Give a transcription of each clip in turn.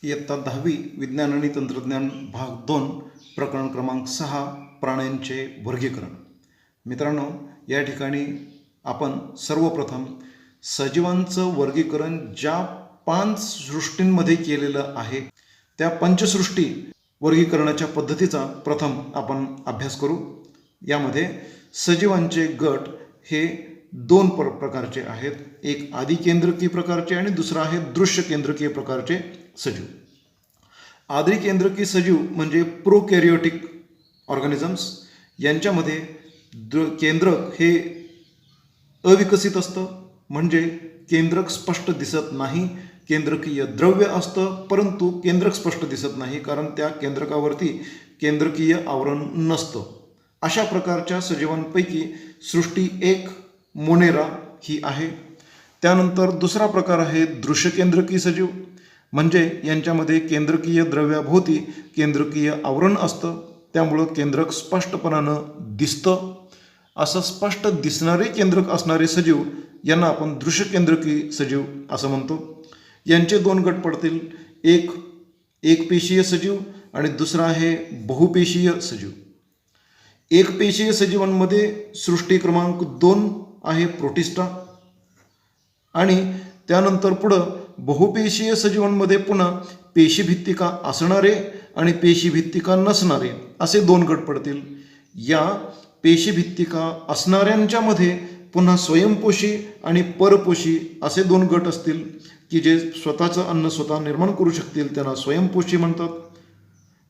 इयत्ता 10वी विज्ञान आणि तंत्रज्ञान भाग 2 प्रकरण क्रमांक 6 प्राण्यांचे वर्गीकरण. मित्रांनो, या ठिकाणी आपण सर्वप्रथम सजीवांचं वर्गीकरण ज्या 5 सृष्टींमध्ये केलेलं आहे त्या पंचसृष्टी वर्गीकरणाच्या पद्धतीचा प्रथम आपण अभ्यास करू. यामध्ये सजीवांचे गट हे 2 प्रकारचे आहेत. एक आदिकेंद्रकीय प्रकारचे आणि दुसरा आहे दृश्य केंद्रकीय प्रकारचे सजीव. आदिकेंद्रकीय सजीव म्हणजे प्रोकॅरियोटिक ऑर्गॅनिझम्स. यांच्यामध्ये केंद्रक हे अविकसित असतं, म्हणजे केंद्रक स्पष्ट दिसत नाही. केंद्रकीय द्रव्य असतं परंतु केंद्रक स्पष्ट दिसत नाही, कारण त्या केंद्रकावरती केंद्रकीय आवरण नसतं. अशा प्रकारच्या सजीवांपैकी सृष्टी 1 मोनेरा ही आहे. त्यानंतर दुसरा प्रकार आहे दृश्यकेंद्रकीय सजीव, म्हणजे यांच्यामध्ये केंद्रकीय द्रव्याभोवती केंद्रकीय आवरण असतं, त्यामुळं केंद्रक स्पष्टपणानं दिसतं. असं स्पष्ट दिसणारे केंद्रक असणारे सजीव यांना आपण दृश्यकेंद्रकीय सजीव असं म्हणतो. यांचे 2 गट पडतील. एक एकपेशीय सजीव आणि दुसरा आहे बहुपेशीय सजीव. एकपेशीय सजीवांमध्ये सृष्टी क्रमांक 2 आहे प्रोटिस्टा, आणि त्यानंतर पुढं बहुपेशीय सजीवांमध्ये पुन्हा पेशीभित्तिका असणारे आणि पेशीभित्तिका नसणारे असे 2 गट पडतील. या पेशीभित्तिका असणाऱ्यांच्यामध्ये पुन्हा स्वयंपोषी आणि परपोषी असे 2 गट असतील की जे स्वतःचं अन्न स्वतः निर्माण करू शकतील, त्यांना स्वयंपोषी म्हणतात.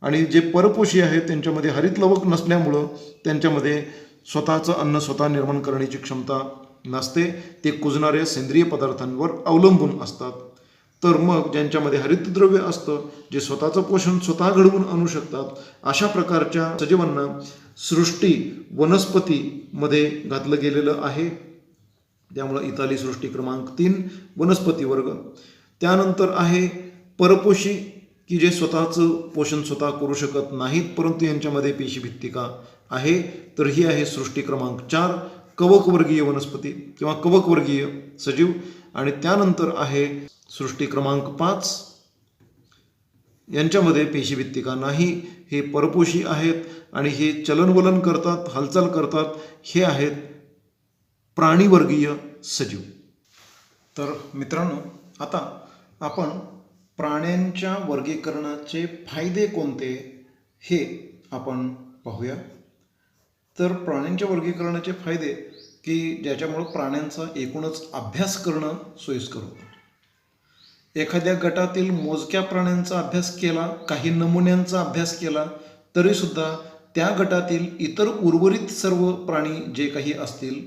आणि जे परपोषी आहेत त्यांच्यामध्ये हरितलवक नसल्यामुळं त्यांच्यामध्ये स्वतःचं अन्न स्वतः निर्माण करण्याची क्षमता नसते. ते कुजणाऱ्या सेंद्रिय पदार्थांवर अवलंबून असतात. तर मग ज्यांच्यामध्ये हरितद्रव्य असतं, जे स्वतःचं पोषण स्वतः घडवून आणू शकतात, अशा प्रकारच्या सजीवांना सृष्टी वनस्पतीमध्ये घातलं गेलेलं आहे. त्यामुळं इथाली सृष्टी क्रमांक 3 वनस्पती वर्ग. त्यानंतर आहे परपोषी, की जे स्वतःचं पोषण स्वतः करू शकत नाहीत परंतु यांच्यामध्ये पेशीभित्तिका आहे. तर ही आहे सृष्टी क्रमांक 4 कवकवर्गीय वनस्पती किंवा कवकवर्गीय सजीव. आणि त्यानंतर आहे सृष्टी क्रमांक 5, यांच्यामध्ये पेशीभित्तिका नाही, हे परपोषी आहेत आणि हे चलनवलन करतात, हालचाल करतात. हे आहेत प्राणीवर्गीय सजीव. तर मित्रांनो, आता आपण प्राण्यांच्या वर्गीकरणाचे फायदे कोणते हे आपण पाहूया. तर प्राण्यांच्या वर्गीकरणाचे फायदे की ज्याच्यामुळं प्राण्यांचा एकूणच अभ्यास करणं सोयीस्कर होतं. एखाद्या गटातील मोजक्या प्राण्यांचा अभ्यास केला, काही नमुन्यांचा अभ्यास केला, तरीसुद्धा त्या गटातील इतर उर्वरित सर्व प्राणी जे काही असतील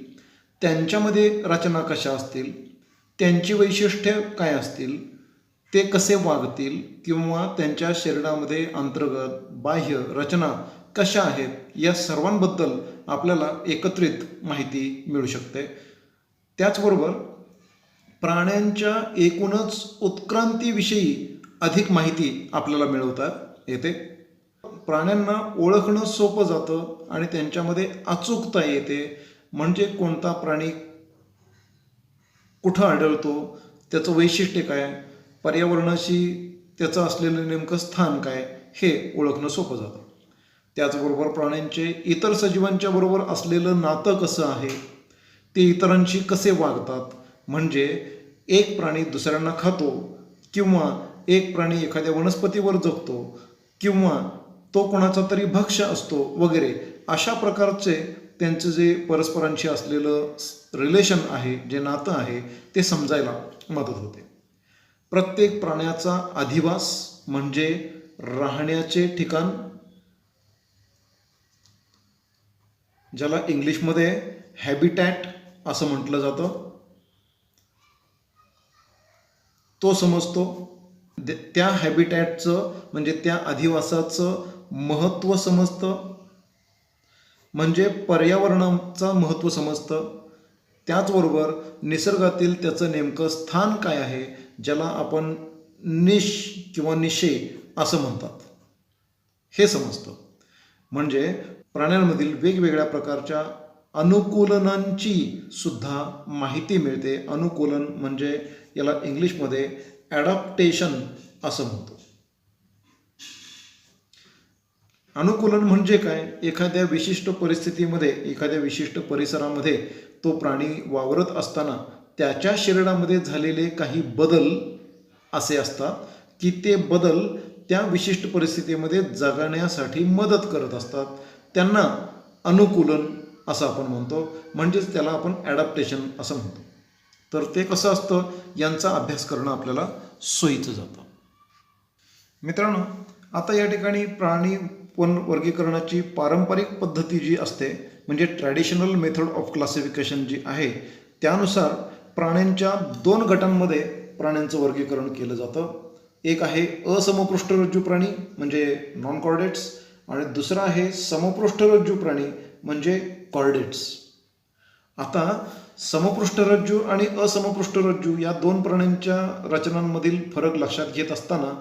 त्यांच्यामध्ये रचना कशा असतील, त्यांची वैशिष्ट्ये काय असतील, ते कसे वागतील किंवा त्यांच्या शरीरामध्ये अंतर्गत बाह्य रचना कशा आहेत, या सर्वांबद्दल आपल्याला एकत्रित माहिती मिळू शकते. त्याचबरोबर प्राण्यांच्या एकूणच उत्क्रांतीविषयी अधिक माहिती आपल्याला मिळवता येते. प्राण्यांना ओळखणं सोपं जातं आणि त्यांच्यामध्ये अचूकता येते, म्हणजे कोणता प्राणी कुठं आढळतो, त्याचं वैशिष्ट्य काय, पर्यावरणाशी त्याचं असलेलं नेमकं स्थान काय, हे ओळखणं सोपं जातं. त्याचबरोबर प्राण्यांचे इतर सजीवांच्या बरोबर असलेलं नातं कसं आहे, ते इतरांशी कसे वागतात, म्हणजे एक प्राणी दुसऱ्यांना खातो किंवा एक प्राणी एखाद्या वनस्पतीवर जगतो किंवा तो कोणाचा तरी भक्ष्य असतो वगैरे, अशा प्रकारचे त्यांचं जे परस्परांशी असलेलं रिलेशन आहे, जे नातं आहे, ते समजायला मदत होते. प्रत्येक प्राण्याचा अधिवास म्हणजे राहण्याचे ठिकाण, ज्याला इंग्लिशमध्ये हॅबिटॅट असं म्हटलं जातं, तो समजतो. त्या हॅबिटॅटचं म्हणजे त्या अधिवासाचं महत्त्व समजतं, म्हणजे पर्यावरणाचं महत्त्व समजतं. त्याचबरोबर निसर्गातील त्याचं नेमकं स्थान काय आहे, ज्याला आपण निश किंवा निशे असं म्हणतात, हे समजतं. म्हणजे प्राण्यांमधील वेगवेगळ्या प्रकारच्या अनुकूलनांची सुद्धा माहिती मिळते. अनुकूलन म्हणजे याला इंग्लिशमध्ये ॲडॅप्टेशन असं म्हणतो. अनुकूलन म्हणजे काय? एखाद्या विशिष्ट परिस्थितीमध्ये, एखाद्या विशिष्ट परिसरामध्ये तो प्राणी वावरत असताना त्याच्या शरीरामध्ये झालेले काही बदल असे असतात की ते बदल त्या विशिष्ट परिस्थितीमध्ये जगण्यासाठी मदत करत असतात. त्यांना अनुकूलन असं आपण म्हणतो, म्हणजेच त्याला आपण ॲडॅप्टेशन असं म्हणतो. तर ते कसं असतं यांचा अभ्यास करणं आपल्याला सोयीचं जातं. मित्रांनो, आता या ठिकाणी प्राणी वर्गीकरणाची पारंपरिक पद्धती जी असते म्हणजे ट्रॅडिशनल मेथड ऑफ क्लासिफिकेशन जी आहे, त्यानुसार प्राण्यांच्या 2 गटांमध्ये प्राण्यांचं वर्गीकरण केलं जातं. एक आहे असमपृष्ठरज्जू प्राणी म्हणजे नॉन कॉर्डेट्स, आणि दुसरा आहे समपृष्ठरज्जू प्राणी म्हणजे कॉर्डेट्स. आता समपृष्ठरज्जू आणि असमपृष्ठरज्जू या 2 प्राण्यांच्या रचनांमधील फरक लक्षात घेत असताना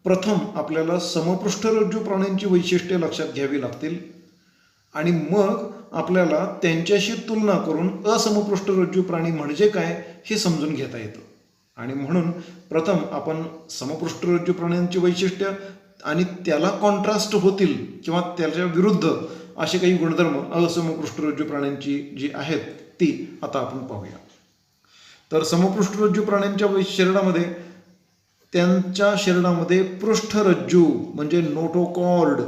प्रथम आपल्याला समपृष्ठरज्जू प्राण्यांची वैशिष्ट्ये लक्षात घ्यावी लागतील आणि मग आपल्याला त्यांच्याशी तुलना करून असमपृष्ठरज्जू प्राणी म्हणजे काय हे समजून घेता येतं. आणि म्हणून प्रथम आपण समपृष्ठरज्जू प्राण्यांची वैशिष्ट्य आणि त्याला कॉन्ट्रास्ट होतील किंवा त्याच्या विरुद्ध असे काही गुणधर्म असमपृष्ठरज्जू प्राण्यांची जी आहेत ती आता आपण पाहूया. तर समपृष्ठरज्जू प्राण्यांच्या शरीरामध्ये त्यांच्या शरीरामध्ये पृष्ठरज्जू म्हणजे नोटोकॉर्ड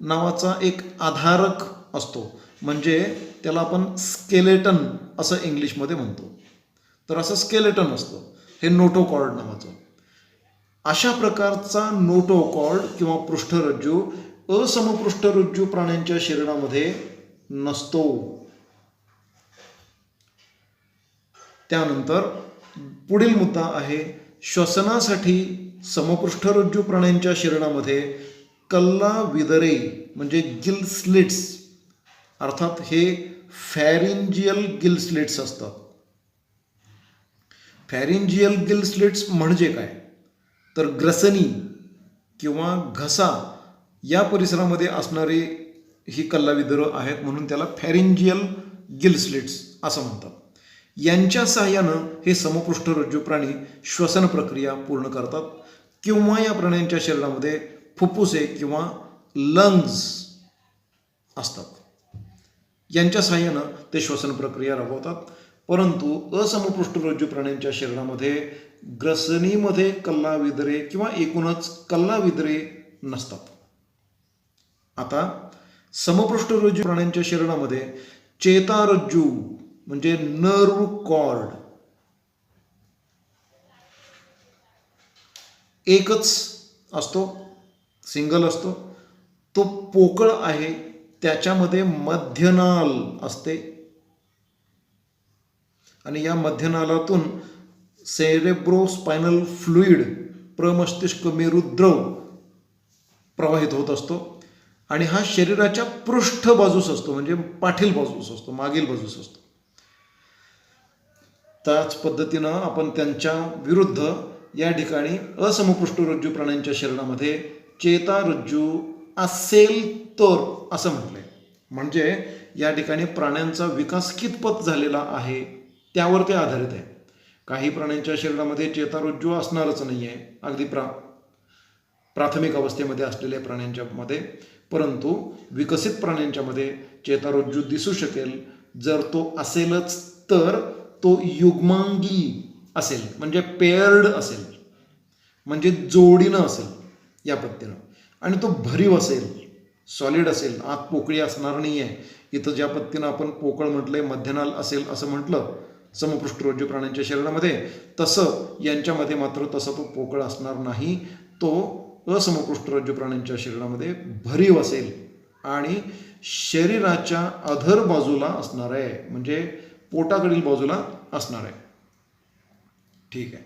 नावाचा एक आधारक असतो, म्हणजे त्याला आपण स्केलेटन असं इंग्लिशमध्ये म्हणतो. तर असं स्केलेटन असतं हे नोटोकॉर्ड नावाचं. अशा प्रकारचा नोटोकॉर्ड किंवा पृष्ठरज्जू असमपृष्ठरज्जू प्राण्यांच्या शरीरामध्ये नसतो. त्यानंतर पुढील मुद्दा आहे, श्वसनासाठी समपृष्ठरज्जू प्राण्यांच्या शरीरामध्ये कल्लाविदरे म्हणजे गिल स्लिट्स अर्थात हे फॅरिंजियल गिल स्लिट्स असतात. फॅरिंजियल गिल स्लिट्स म्हणजे काय? तर ग्रसनी किंवा घसा या परिसरामध्ये असणारी ही कल्लाविदरं आहेत, म्हणून त्याला फॅरिंजियल गिल स्लिट्स असं म्हणतात. यांच्या सहाय्यानं हे समपृष्ठरज्जू प्राणी श्वसन प्रक्रिया पूर्ण करतात किंवा या प्राण्यांच्या शरीरामध्ये फुफ्फुसे किंवा लंग्स असतात. यांच्या सहाय्यानं ते श्वसन प्रक्रिया राबवतात. परंतु असमपृष्ठरज्जू प्राण्यांच्या शरीरामध्ये ग्रसनीमध्ये कल्लाविदरे किंवा एकूणच कल्लाविदरे नसतात. आता समपृष्ठरज्जू प्राण्यांच्या शरीरामध्ये चेतारज्जू म्हणजे नर्व कॉर्ड एकच असतो, सिंगल असतो. तो पोकळ आहे, त्याच्यामध्ये मध्यनाल असते आणि या मध्यनालातून सेरेब्रोस्पायनल फ्लुइड प्रमस्तिष्क मेरुद्रव प्रवाहित होत असतो आणि हा शरीराच्या पृष्ठ बाजूस असतो म्हणजे पाठील बाजूस असतो, मागील बाजूस असतो. त्याच पद्धतीनं आपण त्यांच्या विरुद्ध या ठिकाणी असमपृष्ठरज्जू प्राण्यांच्या शरीरामध्ये चेतारज्जू असेल तर असं म्हटलंय. म्हणजे या ठिकाणी प्राण्यांचा विकास कितपत झालेला आहे त्यावर ते आधारित आहे. काही प्राण्यांच्या शरीरामध्ये चेतारज्जू असणारच नाही आहे, अगदी प्राथमिक अवस्थेमध्ये असलेल्या प्राण्यांच्या मध्ये, परंतु विकसित प्राण्यांच्या मध्ये चेतारज्जू दिसू शकेल. जर तो असेलच तर तो युग्मांगी असेल म्हणजे पेअर्ड असेल, म्हणजे जोडीनं असेल या पद्धतीनं, आणि तो भरीव असेल, सॉलिड असेल, आत पोकळी असणार नाही आहे. इथं ज्या पद्धतीनं आपण पोकळ म्हटलंय, मध्यनाल असेल असं म्हटलं समपृष्ठरज्जू प्राण्यांच्या शरीरामध्ये, तसं यांच्यामध्ये मात्र तसं तो पोकळ असणार नाही. तो असमपृष्ठरज्जू प्राण्यांच्या शरीरामध्ये भरीव असेल आणि शरीराच्या अधर बाजूला असणार आहे, म्हणजे पोटाकडील बाजूला असणार आहे. ठीक आहे.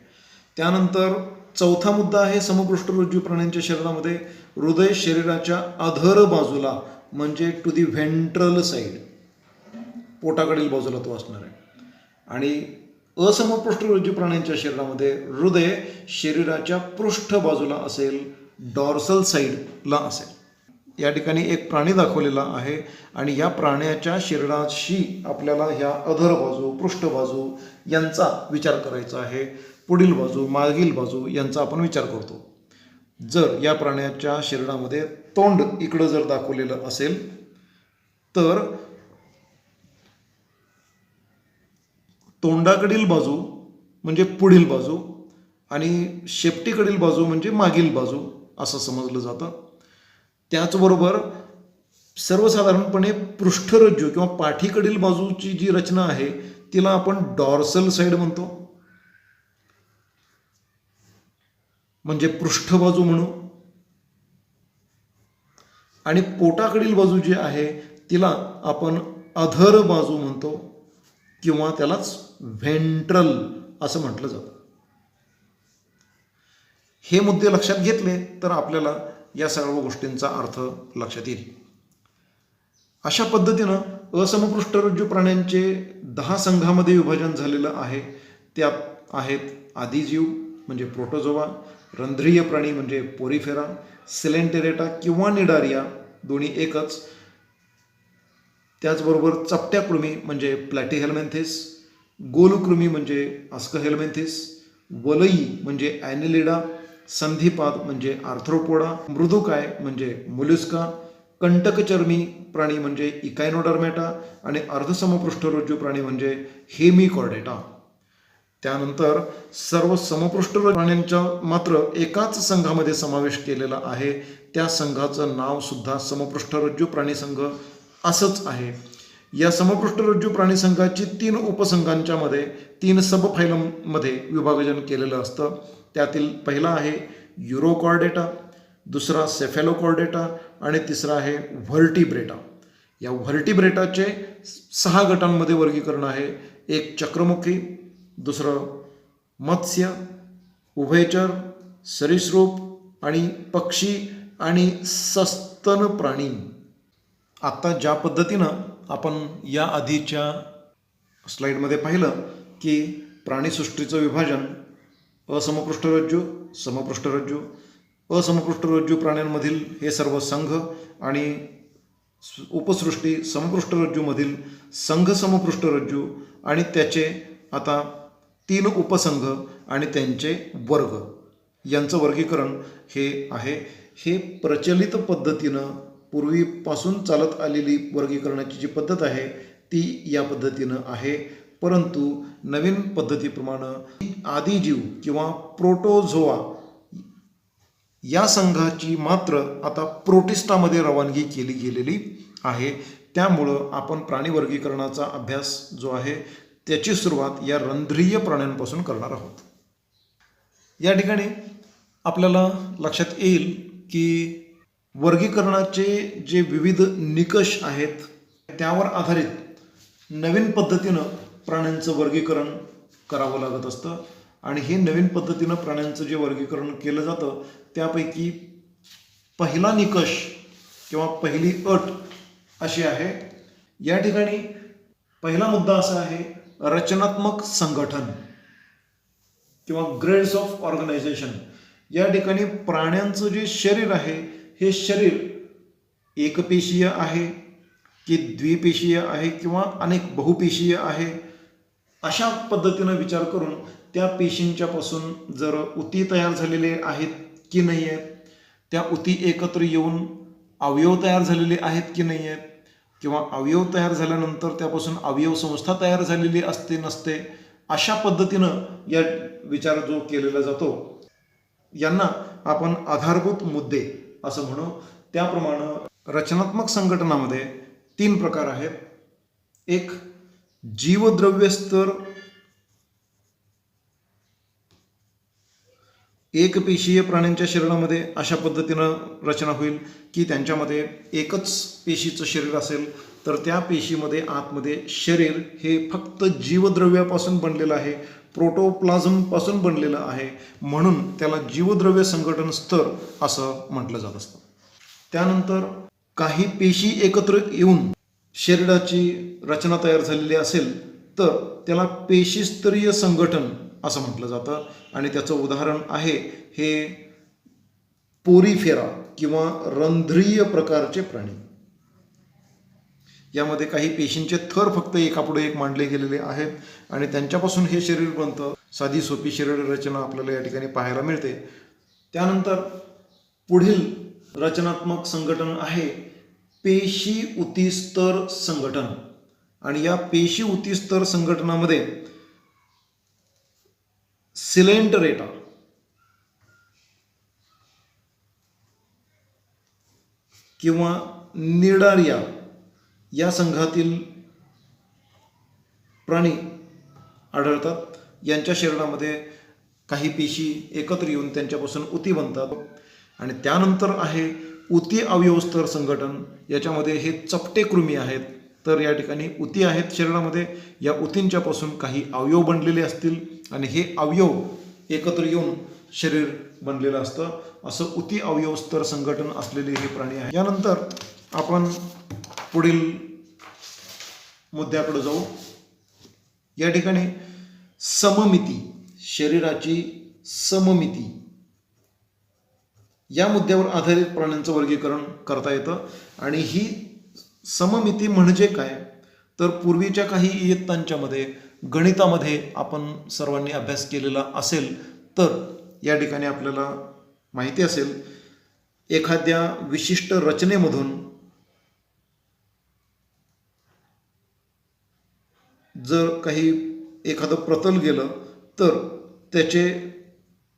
त्यानंतर चौथा मुद्दा आहे, समपृष्ठरज्जू प्राण्यांच्या शरीरामध्ये हृदय शरीराच्या अधर बाजूला म्हणजे टू दी व्हेंट्रल साईड, पोटाकडील बाजूला तो असणार आहे. आणि असमपृष्ठरज्जू प्राण्यांच्या शरीरामध्ये हृदय शरीराच्या पृष्ठ बाजूला असेल, डॉर्सल साईडला असेल. या ठिकाणी एक प्राणी दाखवलेला आहे आणि या प्राण्याच्या शरीराशी आपल्याला ह्या अधर बाजू, पृष्ठबाजू यांचा विचार करायचा आहे. पुढील बाजू, मागील बाजू यांचा आपण विचार करतो. जर या प्राण्याच्या शरीरामध्ये तोंड इकडं जर दाखवलेलं असेल तर तोंडाकडील बाजू म्हणजे पुढील बाजू आणि शेपटीकडील बाजू म्हणजे मागील बाजू असं समजलं जातं. त्याचबरोबर सर्वसाधारणपणे पृष्ठरज्जू किंवा पाठीकडील बाजूची जी रचना आहे तिला आपण डॉर्सल साईड म्हणतो, म्हणजे पृष्ठबाजू म्हणू. आणि पोटाकडील बाजू जी आहे तिला आपण अधर बाजू म्हणतो किंवा त्यालाच व्हेंट्रल असं म्हटलं जातं. हे मुद्दे लक्षात घेतले तर आपल्याला या सर्व गोष्टींचा अर्थ लक्षात येईल. अशा पद्धतीनं असमपृष्ठरज्जू प्राण्यांचे 10 संघामध्ये विभाजन झालेलं आहे. त्यात आहेत आदिजीव म्हणजे प्रोटोझोआ, रंध्रीय प्राणी म्हणजे पोरिफेरा, सिलेंटेरेटा किंवा निडारिया दोन्ही एकच. त्याचबरोबर चपट्या कृमी म्हणजे प्लॅटीहेल्मेंथिस, गोलकृमी म्हणजे अस्कहेल्मेंथिस, वलई म्हणजे ॲनिलिडा, संधिपाद म्हणजे आर्थ्रोपोडा, मृदुकाय म्हणजे मोलुस्का, कंटकचर्मी प्राणी म्हणजे इकायनोडर्मेटा आणि अर्धसमपृष्ठरज्जू प्राणी म्हणजे हेमिकॉर्डेटा. त्यानंतर सर्व समपृष्ठरज्जू प्राण्यांचा मात्र एकाच संघामध्ये समावेश केलेला आहे. त्या संघाचं नाव सुद्धा समपृष्ठरज्जू प्राणी संघ असंच आहे. या समपृष्ठरज्जू प्राणी संघाची 3 उपसंघांच्या मध्ये 3 सबफायलममध्ये विभाजन केलेलं असतं. त्यातील पहिला आहे युरोकॉर्डेटा, दुसरा सेफेलोकॉर्डेटा आणि तिसरा आहे व्हर्टिब्रेटा. या व्हर्टिब्रेटाचे 6 गटांमध्ये वर्गीकरण आहे. एक चक्रमुखी, दुसरं मत्स्य, उभयचर, सरीसृप आणि पक्षी आणि सस्तन प्राणी. आत्ता ज्या पद्धतीनं आपण या आधीच्या स्लाईडमध्ये पाहिलं की प्राणीसृष्टीचं विभाजन असमपृष्ठरज्जू, समपृष्ठरज्जू, असमपृष्ठरज्जू प्राण्यांमधील हे सर्व संघ आणि उपसृष्टी समपृष्ठरज्जूमधील संघ समपृष्ठरज्जू आणि त्याचे आता 3 उपसंघ आणि त्यांचे वर्ग यांचं वर्गीकरण हे आहे. हे प्रचलित पद्धतीनं पूर्वीपासून चालत आलेली वर्गीकरणाची जी पद्धत आहे ती या पद्धतीनं आहे. परंतु नवीन पद्धतीप्रमाणे आदिजीव किंवा प्रोटोझोआ या संघाची मात्र आता प्रोटिस्टामध्ये रवानगी केली गेलेली आहे. त्यामुळं आपण प्राणी वर्गीकरणाचा अभ्यास जो आहे त्याची सुरुवात या रंध्रीय प्राण्यांपासून करणार आहोत. या ठिकाणी आपल्याला लक्षात येईल की वर्गीकरणाचे जे विविध निकष आहेत त्यावर आधारित नवीन पद्धतीनं प्राण्यांचं वर्गीकरण करावं लागत असतं. आणि हे नवीन पद्धतीनं प्राण्यांचं जे वर्गीकरण केलं जातं त्यापैकी पहिला निकष किंवा पहिली अट अशी आहे. या ठिकाणी पहिला मुद्दा असा आहे रचनात्मक संघटन किंवा ग्रेड्स ऑफ ऑर्गनायझेशन. या ठिकाणी प्राण्यांचं जे शरीर आहे हे शरीर एकपेशीय आहे की द्विपेशीय आहे किंवा अनेक बहुपेशीय आहे अशा पद्धतीनं विचार करून त्या पेशींच्या पासून जर उती तयार झालेले आहेत की नाही आहेत, त्या उती एकत्र येऊन अवयव तयार झालेले आहेत की नाही आहेत, किंवा अवयव तयार झाल्यानंतर त्यापासून अवयव संस्था तयार झालेली असते नसते, अशा पद्धतीनं या विचार जो केलेला जातो यांना आपण आधारभूत मुद्दे असं म्हणू. त्याप्रमाणे रचनात्मक संघटनामध्ये 3 प्रकार आहेत. एक जीवद्रव्य स्तर, एकपेशीय प्राण्यांच्या शरीरामध्ये अशा पद्धतीनं रचना होईल की त्यांच्यामध्ये एकच पेशीचं शरीर असेल तर त्या पेशीमध्ये आतमध्ये शरीर हे फक्त जीवद्रव्यापासून बनलेलं आहे, प्रोटोप्लाझमपासून बनलेलं आहे, म्हणून त्याला जीवद्रव्य संघटन स्तर असं म्हटलं जात असतं. त्यानंतर काही पेशी एकत्र येऊन शरीराची रचना तयार झालेली असेल तर त्याला पेशीस्तरीय संघटन असं म्हटलं जातं. आणि त्याचं उदाहरण आहे हे पोरिफेरा किंवा रंध्रीय प्रकारचे प्राणी. यामध्ये काही पेशींचे थर फक्त एकापुढे एक मांडले गेलेले आहेत आणि त्यांच्यापासून हे शरीर बनतं. साधी सोपी शरीर रचना आपल्याला या ठिकाणी पाहायला मिळते. त्यानंतर पुढील रचनात्मक संघटन आहे पेशी उतीस्तर संघटन. आणि या पेशी उतीस्तर संघटनामध्ये सिलेंटरेटा किंवा निडारिया या संघातील प्राणी आढळतात. यांच्या शरीरामध्ये काही पेशी एकत्र येऊन त्यांच्यापासून उती बनतात. आणि त्यानंतर आहे उती अवयवस्तर संघटन. याच्यामध्ये हे चपटे कृमी आहेत. तर या ठिकाणी उती आहेत शरीरामध्ये. या उतींच्यापासून काही अवयव बनलेले असतील आणि हे अवयव एकत्र येऊन शरीर बनलेलं असतं. असं उती अवयवस्तर संघटन असलेले हे प्राणी आहे. यानंतर आपण पुढील मुद्द्याकडे जाऊ. या ठिकाणी सममिती, शरीराची सममिती या मुद्द्यावर आधारित प्राण्यांचं वर्गीकरण करता येतं. आणि ही सममिती म्हणजे काय, तर पूर्वीच्या काही इयत्तांच्यामध्ये गणितामध्ये आपण सर्वांनी अभ्यास केलेला असेल तर या ठिकाणी आपल्याला माहिती असेल, एखाद्या विशिष्ट रचनेमधून जर काही एखादं प्रतल गेलं तर त्याचे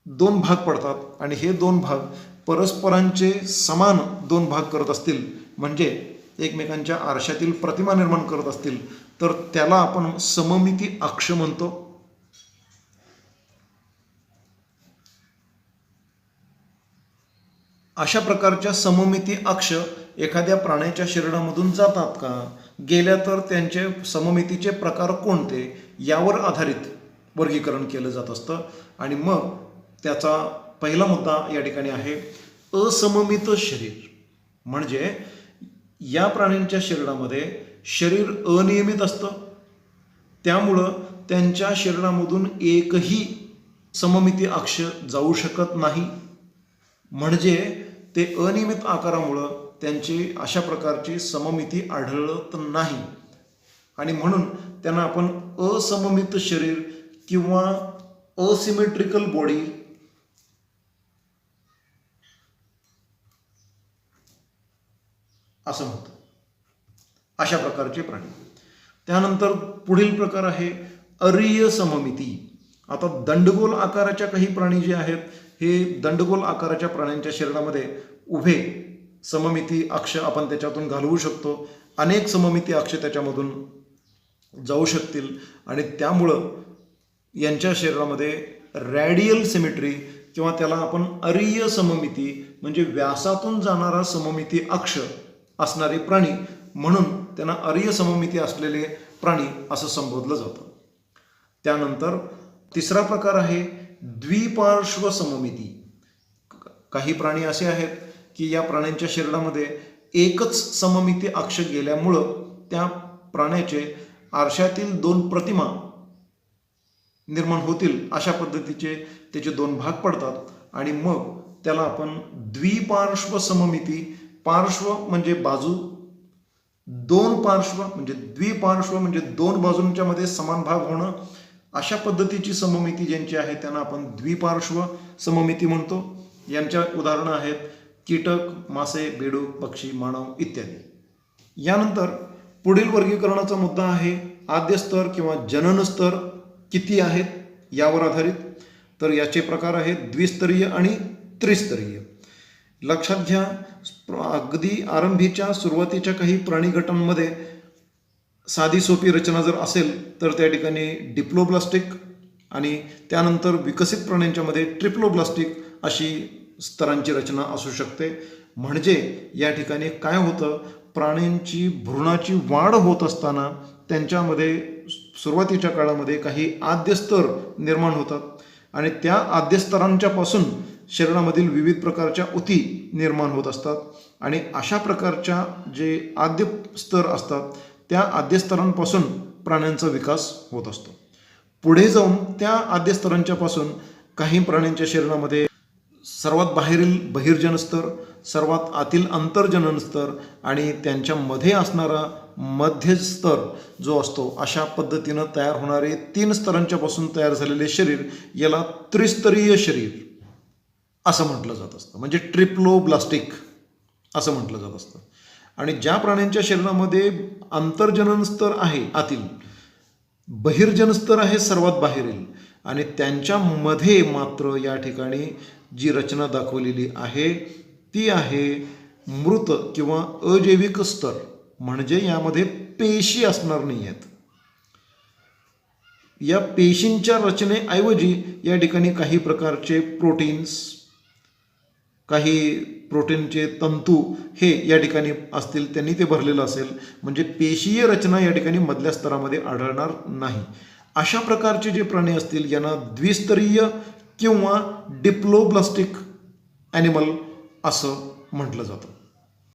दोन भाग पडतात आणि हे दोन भाग परस्परांचे समान दोन भाग करत असतील, म्हणजे एकमेकांच्या आरशातील प्रतिमा निर्माण करत असतील, तर त्याला आपण सममिती अक्ष म्हणतो. अशा प्रकारच्या सममिती अक्ष एखाद्या प्राण्याच्या शरीरामधून जातात का, गेल्या तर त्यांचे सममितीचे प्रकार कोणते यावर आधारित वर्गीकरण केलं जात असतं. आणि मग त्याचा पहिला मुद्दा या ठिकाणी आहे असममित शरीर. म्हणजे या प्राण्यांच्या शरीरामध्ये शरीर अनियमित असतं, त्यामुळं त्यांच्या शरीरामधून एकही सममिती अक्ष जाऊ शकत नाही. म्हणजे ते अनियमित आकारामुळं त्यांची अशा प्रकारची सममिती आढळत नाही. आणि म्हणून त्यांना आपण असममित शरीर किंवा असिमेट्रिकल बॉडी असं म्हणतो. अशा प्रकारचे प्राणी. त्यानंतर पुढील प्रकार आहे अरीय सममिती. आता दंडगोल आकाराच्या काही प्राणी जे आहेत, हे दंडगोल आकाराच्या प्राण्यांच्या शरीरामध्ये उभे सममिती अक्ष आपण त्याच्यातून घालवू शकतो. अनेक सममिती अक्ष त्याच्यामधून जाऊ शकतील आणि त्यामुळं यांच्या शरीरामध्ये रॅडियल सिमेट्री किंवा त्याला आपण अरीय सममिती म्हणजे व्यासातून जाणारा सममिती अक्ष असणारे प्राणी म्हणून त्यांना अरीय सममिती असलेले प्राणी असं संबोधलं जातं. त्यानंतर तिसरा प्रकार आहे द्विपार्श्व सममिती. काही प्राणी असे आहेत की या प्राण्यांच्या शरीरामध्ये एकच सममिती अक्ष गेल्यामुळं त्या प्राण्याचे आरशातील दोन प्रतिमा निर्माण होतील अशा पद्धतीचे त्याचे दोन भाग पडतात आणि मग त्याला आपण द्विपार्श्व सममिती, पार्श्व म्हणजे बाजू, दोन पार्श्व म्हणजे द्विपार्श्व म्हणजे दोन बाजूंच्या मध्ये समान भाग होणं, अशा पद्धतीची सममिती ज्यांची आहे त्यांना आपण द्विपार्श्व सममिती म्हणतो. यांच्या उदाहरणं आहेत कीटक, मासे, बेडूक, पक्षी, मानव इत्यादी. यानंतर पुढील वर्गीकरणाचा मुद्दा आहे आद्य स्तर किंवा जनन स्तर किती आहेत यावर आधारित. तर याचे प्रकार आहेत द्विस्तरीय आणि त्रिस्तरीय. लक्षात घ्या, अगदी आरंभीच्या सुरुवातीच्या काही प्राणी गटांमध्ये साधी सोपी रचना जर असेल तर त्या ठिकाणी डिप्लोब्लास्टिक आणि त्यानंतर विकसित प्राण्यांच्यामध्ये ट्रिप्लोब्लास्टिक अशी स्तरांची रचना असू शकते. म्हणजे या ठिकाणी काय होतं, प्राण्यांची भ्रूणाची वाढ होत असताना त्यांच्यामध्ये सुरुवातीच्या काळामध्ये काही आद्य स्तर निर्माण होतात आणि त्या आद्य स्तरांच्यापासून शरीरामधील विविध प्रकारच्या उती निर्माण होत असतात आणि अशा प्रकारच्या जे आद्य स्तर असतात त्या आद्य स्तरांपासून प्राण्यांचा विकास होत असतो. पुढे जाऊन त्या आद्य स्तरांच्यापासून काही प्राण्यांच्या शरीरामध्ये सर्वात बाहेरील बहिर्जन स्तर, सर्वात आतील अंतर्जनन स्तर आणि त्यांच्यामध्ये असणारा मध्य स्तर जो असतो, अशा पद्धतीनं तयार होणारे 3 स्तरांच्यापासून तयार झालेले शरीर याला त्रिस्तरीय शरीर असं म्हटलं जात असतं, म्हणजे ट्रिप्लोब्लास्टिक असं म्हटलं जात असतं. आणि ज्या प्राण्यांच्या शरीरामध्ये अंतर्जनन स्तर आहे आतील, बहिर्जन स्तर आहे सर्वात बाहेरील, आणि त्यांच्यामध्ये मात्र या ठिकाणी जी रचना दाखवलेली आहे ती आहे मृत किंवा अजैविक स्तर, म्हणजे यामध्ये पेशी असणार नाही आहेत. या पेशींच्या रचनेऐवजी या ठिकाणी काही प्रकारचे प्रोटीन्स, काही प्रोटीनचे तंतू हे या ठिकाणी असतील, त्यांनी ते भरलेलं असेल, म्हणजे पेशीय रचना या ठिकाणी मधल्या स्तरामध्ये आढळणार नाही. अशा प्रकारचे जे प्राणी असतील यांना द्विस्तरीय किंवा डिप्लोब्लास्टिक ॲनिमल असं म्हटलं जातं.